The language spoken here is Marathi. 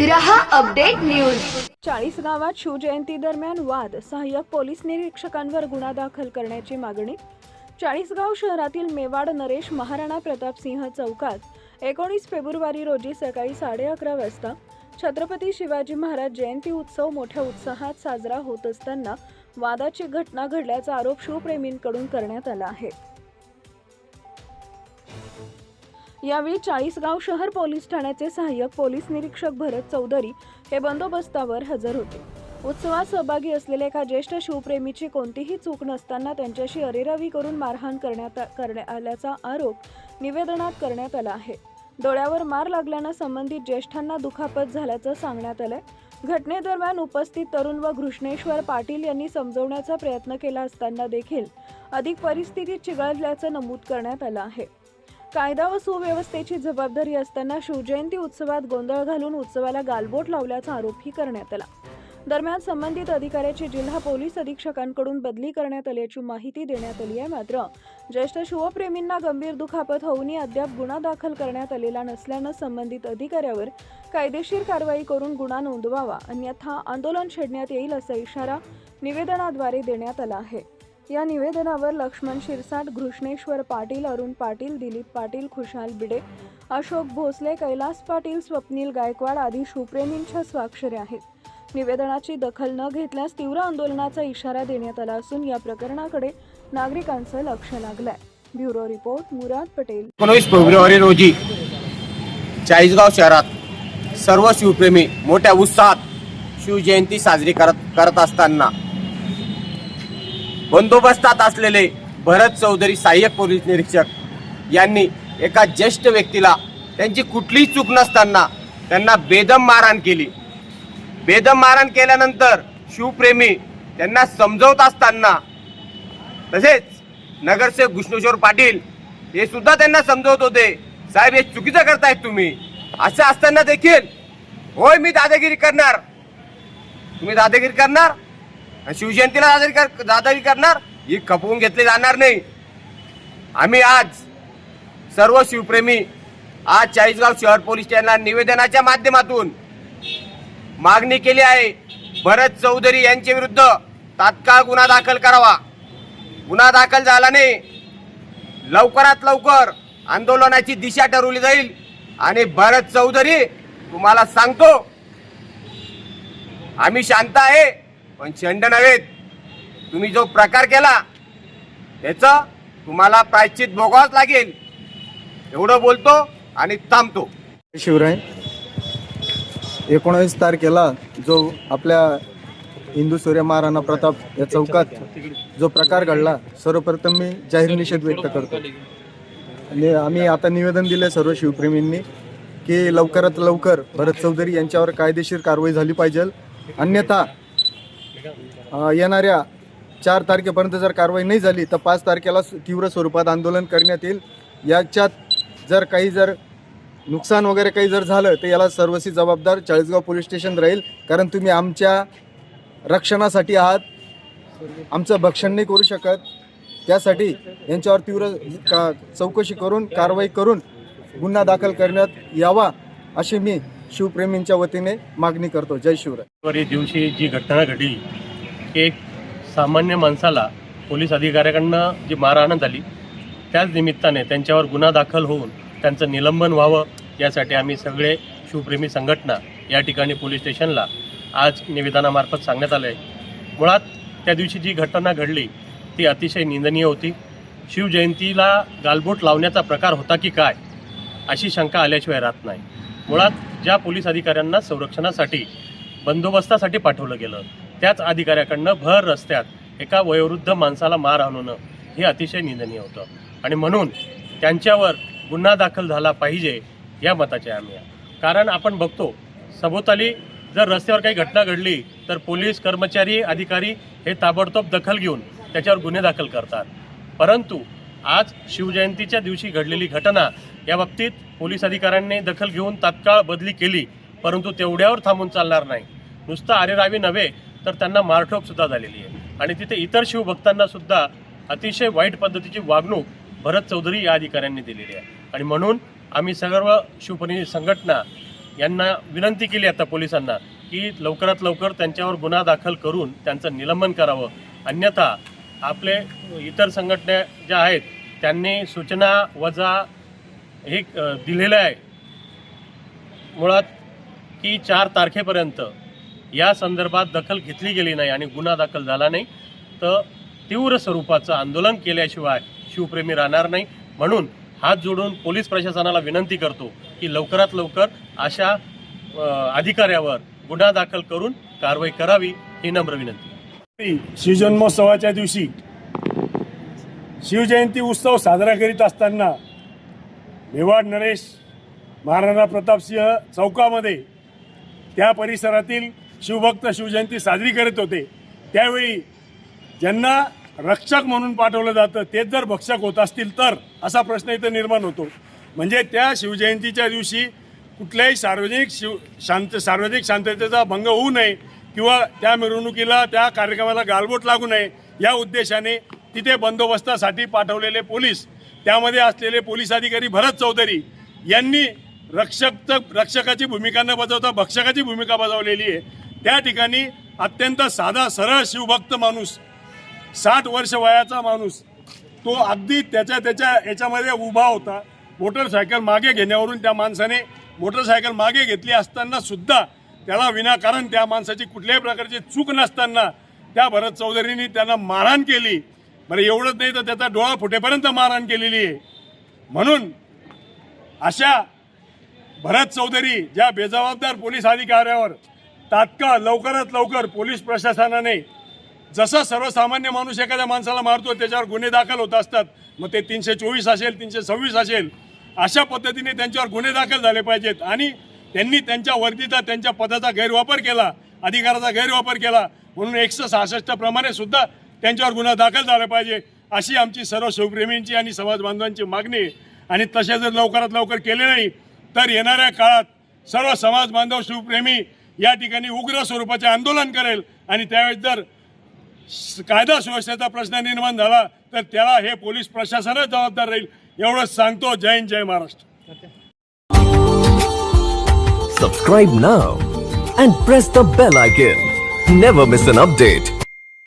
रहा अपडेट न्यूज। 40 गावात शिवजयंती दरम्यान वाद, सहाय्यक पोलीस निरीक्षकांवर गुन्हा दाखल करण्याची मागणी। 40 गाव शहरातील मेवाड नरेश महाराणा प्रताप सिंह चौकात 19 फेब्रुवारी रोजी सकाळी 11:30 वाजता छत्रपती शिवाजी महाराज जयंती उत्सव मोठ्या उत्साहात साजरा होत असताना वादाची घटना घडल्याचा आरोप शिवप्रेमींकडून करण्यात आला आहे। यावेळी 40 गाव शहर पोलीस ठाण्याचे सहाय्यक पोलीस निरीक्षक भरत चौधरी हे बंदोबस्तावर हजर होते। उत्सवात सहभागी असलेल्या एका ज्येष्ठ शिवप्रेमीची कोणतीही चूक नसताना त्यांच्याशी अरेरावी करून मारहाण करण्यात आल्याचा आरोप निवेदनात करण्यात आला आहे। डोळ्यावर मार लागल्यानं संबंधित ज्येष्ठांना दुखापत झाल्याचं सांगण्यात आलंय। घटनेदरम्यान उपस्थित तरुण व घृष्णेश्वर पाटील यांनी समजवण्याचा प्रयत्न केला असताना देखील अधिक परिस्थिती चिघळल्याचं नमूद करण्यात आलं आहे। कायदा व सुव्यवस्थेची जबाबदारी असताना शिवजयंती उत्सवात गोंधळ घालून उत्सवाला गालबोट लावल्याचा आरोपही करण्यात आला। दरम्यान संबंधित अधिकाऱ्याची जिल्हा पोलीस अधीक्षकांकडून बदली करण्यात आल्याची माहिती देण्यात आली आहे। मात्र ज्येष्ठ शिवप्रेमींना गंभीर दुखापत होऊनही अद्याप गुन्हा दाखल करण्यात आलेला नसल्यानं संबंधित अधिकाऱ्यावर कायदेशीर कारवाई करून गुन्हा नोंदवावा, अन्यथा आंदोलन छेडण्यात येईल असा इशारा निवेदनाद्वारे देण्यात आला आहे। या निवेदनावर लक्ष्मण शिरसाट, घृष्णेश्वर पाटील, अरुण पाटील, दिलीप पाटील, खुशाल बिडे, अशोक भोसले, कैलास पाटील, स्वप्नील गायकवाड आदी शिवप्रेमींच्या स्वाक्षऱ्या आहेत। निवेदनाची दखल न घेतल्यास तीव्र आंदोलनाचा इशारा देण्यात आला असून या प्रकरणाकडे नागरिकांचं लक्ष लागलंय। ब्युरो रिपोर्ट, मुराद पटेल। 19 फेब्रुवारी रोजी चाळीसगाव शहरात सर्व शिवप्रेमी मोठ्या उत्साहात शिवजयंती साजरी करत असताना बंदोबस्तात असलेले भरत चौधरी सहाय्यक पोलीस निरीक्षक यांनी एका ज्येष्ठ व्यक्तीला त्यांची कुठलीही चूक नसताना त्यांना बेदम मारहाण केली। बेदम मारहाण केल्यानंतर शिवप्रेमी त्यांना समजवत असताना, तसेच नगरसेवक घृष्णेश्वर पाटील हे सुद्धा त्यांना समजवत होते, साहेब हे चुकीचं करतायत तुम्ही। असं असताना देखील होय मी दादागिरी करणार, तुम्ही दादागिरी करणार, शिवजयंतीला दादागिरी करणार, ही खपवून घेतली जाणार नाही। आम्ही आज सर्व शिवप्रेमी आज चाळीसगाव शहर पोलीस स्टेशनला निवेदनाच्या माध्यमातून मागणी केली आहे, भरत चौधरी यांच्या विरुद्ध तात्काळ गुन्हा दाखल करावा। गुन्हा दाखल झाला नाही, लवकरात लवकर आंदोलनाची दिशा ठरवली जाईल। आणि भरत चौधरी तुम्हाला सांगतो, आम्ही शांत आहे पण शंड नव्हे। तुम्ही जो प्रकार केला त्याचं तुम्हाला प्रायश्चित भोगावंच लागेल, एवढं बोलतो आणि थांबतो। शिवराय, 19 तारखेला जो आपल्या हिंदू सूर्य महाराणा प्रताप या चौकात जो प्रकार घडला, सर्वप्रथम मी जाहीर निषेध व्यक्त करतो। आणि आम्ही आता निवेदन दिले सर्व शिवप्रेमींनी की लवकरात लवकर भरत चौधरी यांच्यावर कायदेशीर कारवाई झाली पाहिजे, अन्यथा येणाऱ्या 4 तारखेपर्यंत जर कारवाई नाही झाली तर 5 तारखेला तीव्र स्वरूपात आंदोलन करण्यात येईल। याच्यात जर नुकसान वगैरे काही जर झालं तर याला सर्वस्वी जबाबदार चाळीसगाव पोलीस स्टेशन राहील, कारण तुम्ही आमच्या रक्षणासाठी आहात, आमचं भक्षण नाही करू शकत। त्यासाठी यांच्यावर तीव्र चौकशी करून कारवाई करून गुन्हा दाखल करण्यात यावा अशी मी शिवप्रेमींच्या वतीने मागणी करतो। जय शिवराय। दिवशी जी घटना घडली, एक सामान्य माणसाला पोलीस अधिकाऱ्याकडनं जी मारहाण झाली, त्याच निमित्ताने त्यांच्यावर गुन्हा दाखल होऊन त्यांचं निलंबन व्हावं यासाठी आम्ही सगळे शिवप्रेमी संघटना या ठिकाणी पोलीस स्टेशनला आज निवेदनामार्फत सांगण्यात आलं आहे। मुळात त्या दिवशी जी घटना घडली ती अतिशय निंदनीय होती। शिवजयंतीला गालबोट लावण्याचा प्रकार होता की काय अशी शंका आल्याशिवाय राहत नाही। मुळात ज्या पोलीस अधिकाऱ्यांना संरक्षणासाठी बंदोबस्तासाठी पाठवलं गेलं त्याच अधिकाऱ्याकडनं भर रस्त्यात एका वयोवृद्ध माणसाला मार आणणं हे अतिशय निंदनीय होतं आणि म्हणून त्यांच्यावर गुन्हा दाखल झाला पाहिजे या मताचे आम्ही। कारण आपण बघतो सभोवताली जर रस्त्यावर काही घटना घडली तर पोलीस कर्मचारी अधिकारी हे ताबडतोब दखल घेऊन त्याच्यावर गुन्हे दाखल करतात, परंतु आज शिवजयंतीच्या दिवशी घडलेली घटना या बाबतीत पोलीस अधिकाऱ्यांनी दखल घेऊन तात्काळ बदली केली, परंतु तेवढ्यावर थांबून चालणार नाही। नुसतं आरेरावी नव्हे तर त्यांना मारठोकसुद्धा झालेली आहे आणि तिथे इतर शिवभक्तांना सुद्धा अतिशय वाईट पद्धतीची वागणूक भरत चौधरी या अधिकाऱ्यांनी दिलेली आहे। आणि म्हणून आम्ही सर्व शिवप्रेमी संघटना यांना विनंती केली आता पोलिसांना की लवकरात लवकर त्यांच्यावर गुन्हा दाखल करून त्यांचं निलंबन करावं, अन्यथा आपले इतर संघटना ज्या आहेत त्यांनी सूचना वजा हे दिलेलं आहे मुळात की 4 तारखेपर्यंत या संदर्भात दखल घेतली गेली नाही आणि गुन्हा दाखल झाला नाही तर तीव्र स्वरूपाचं आंदोलन केल्याशिवाय शिवप्रेमी राहणार नाही. म्हणून हात जोडून पोलीस प्रशासनाला विनंती करतो की लवकरात लवकर अशा अधिकाऱ्यावर गुन्हा दाखल करून कारवाई करावी ही नम्र विनंती. शिवजन्मोत्सवाच्या दिवशी शिवजयंती उत्सव साजरा करीत असताना मेवाड नरेश महाराणा प्रतापसिंह चौकामध्ये त्या परिसरातील शिवभक्त शिवजयंती साजरी करत होते. त्यावेळी ज्यांना रक्षक म्हणून पाठवलं जातं तेच जर भक्षक होत असतील तर असा प्रश्न इथं निर्माण होतो. म्हणजे त्या शिवजयंतीच्या दिवशी कुठल्याही सार्वजनिक शांततेचा भंग होऊ नये किंवा त्या मिरवणुकीला त्या कार्यक्रमाला गालबोट लागू नये या उद्देशाने तिथे बंदोबस्तासाठी पाठवलेले पोलीस, त्यामध्ये असलेले पोलीस अधिकारी भरत चौधरी यांनी रक्षकाची भूमिका न बजावता भक्षकाची भूमिका बजावलेली आहे. त्या ठिकाणी अत्यंत साधा सरळ शिवभक्त माणूस, 60 वर्ष वयाचा माणूस, तो अगदी त्याच्या याच्यामध्ये उभा होता. मोटरसायकल मागे घेण्यावरून त्या माणसाने मोटरसायकल मागे घेतली असताना सुद्धा त्याला विनाकारण त्या माणसाची कुठल्याही प्रकारची चूक नसताना त्या भरत चौधरींनी त्यांना मारहाण केली. बरं एवढंच नाही तर त्याचा डोळा फुटेपर्यंत मारहाण केलेली आहे. म्हणून अशा भरत चौधरी ज्या बेजबाबदार पोलीस अधिकाऱ्यावर तात्काळ लवकरात लवकर पोलीस प्रशासनाने, जसं सर्वसामान्य माणूस एखाद्या माणसाला मारतो त्याच्यावर गुन्हे दाखल होत असतात, मग ते 324 असेल 326 असेल, अशा पद्धतीने त्यांच्यावर गुन्हे दाखल झाले पाहिजेत. आणि त्यांनी त्यांच्या वर्दीचा, त्यांच्या पदाचा गैरवापर केला, अधिकाराचा गैरवापर केला म्हणून 166 प्रमाणे सुद्धा त्यांच्यावर गुन्हा दाखल झाला पाहिजे अशी आमची सर्व शिवप्रेमींची आणि समाज बांधवांची मागणी आहे. आणि तसे जर लवकरात लवकर केले नाही तर येणाऱ्या काळात सर्व समाज बांधव शिवप्रेमी या ठिकाणी उग्र स्वरूपाचे आंदोलन करेल. आणि त्यावेळेस जर कायदा सुव्यवस्थेचा प्रश्न निर्माण झाला तर त्याला हे पोलीस प्रशासनच जबाबदार राहील एवढंच सांगतो. जय हिंद, जय Maharashtra. Subscribe now and press the bell icon. Never miss an update.